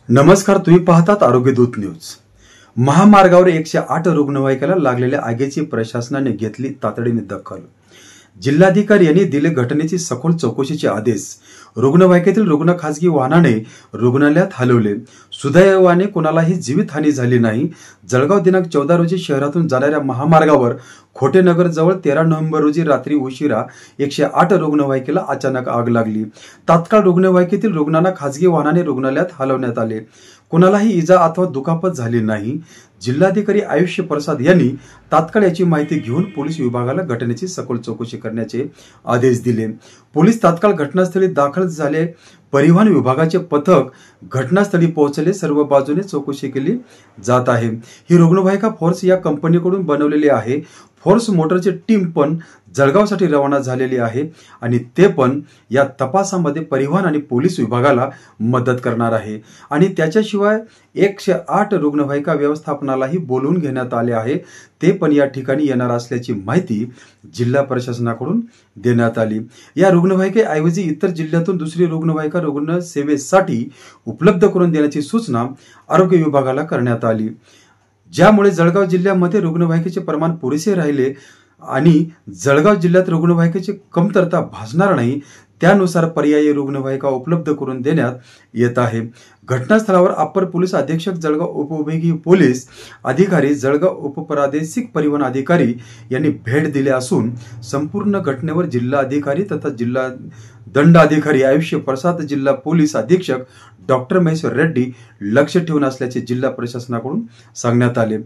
नमस्कार, तुम्ही पाहतात आरोग्य दूत न्यूज। महामार्गावर 108 रुग्णवाहिकेला लागलेल्या आगीची प्रशासनाने घेतली तातडीने दखल। जिल्हाधिकारी यांनी दिले घटनेची सखोल चौकशीचे आदेश। रुग्णवाहिकेतील रुग्ण खासगी वाहनाने रुग्णालयात हलवले। सुदैवाने कोणालाही जीवितहानी झाली नाही। जळगाव दिनांक 14 रोजी शहरातून जाणाऱ्या महामार्गावर खोटेनगर जवळ 13 नोव्हेंबर रोजी रात्री उशिरा 108 रुग्णवाहिकेला अचानक आग लागली। तात्काळ रुग्णवाहिकेतील रुग्णांना खासगी वाहनाने रुग्णालयात हलवण्यात आले। कोणालाही इजा अथवा दुखापत झाली नाही। जिल्हाधिकारी आयुष्य प्रसाद यांनी तात्काळ याची माहिती घेऊन पोलीस विभागाला घटनेची सखोल चौकशी करण्याचे आदेश दिले। पोलीस तात्काळ घटनास्थळी दाखल झाले। परिवहन विभागाचे पथक घटनास्थळी पोहोचले। सर्व बाजूने चौकशी केली जात आहे। ही रुग्णवाहिका फोर्स या कंपनीकडून बनवलेली आहे। फोर्स मोटरची टीम पण जळगावसाठी रवाना झालेली आहे आणि ते पण या तपासामध्ये परिवहन आणि पोलीस विभागाला मदत करणार आहे। आणि त्याच्याशिवाय 108 रुग्णवाहिका व्यवस्थापनालाही बोलवून घेण्यात आले आहे। ते पण या ठिकाणी येणार असल्याची माहिती जिल्हा प्रशासनाकडून देण्यात आली। या रुग्णवाहिकेऐवजी इतर जिल्ह्यातून दुसरी रुग्णवाहिका रुग्ण सेवेसाठी उपलब्ध करून देण्याची सूचना आरोग्य विभागाला करण्यात आली। ज्यामुळे जळगाव जिल्ह्यामध्ये रुग्णवाहिकेचे प्रमाण पुरेसे राहिले आणि जळगाव जिल्ह्यात रुग्णवाहिकेची कमतरता भासणार नाही, त्यानुसार पर्यायी रुग्णवाहिका उपलब्ध करून देण्यात येत आहे। घटनास्थळावर अप्पर पोलीस अधीक्षक जळगाव, उपविभागीय पोलीस अधिकारी जळगाव, उपप्रादेशिक परिवहन अधिकारी यांनी भेट दिली असून संपूर्ण घटनेवर जिल्हा अधिकारी तथा जिल्हा दंड अधिकारी आयुष्य प्रसाद, जिल्हा पोलीस अधीक्षक डॉक्टर महेश्वर रेड्डी लक्ष ठेवून असल्याचे जिल्हा प्रशासनाकडून सांगण्यात आले।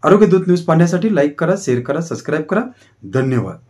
आरोग्य दूत न्यूज पाहण्यासाठी लाईक करा, शेअर करा, सबस्क्राईब करा। धन्यवाद।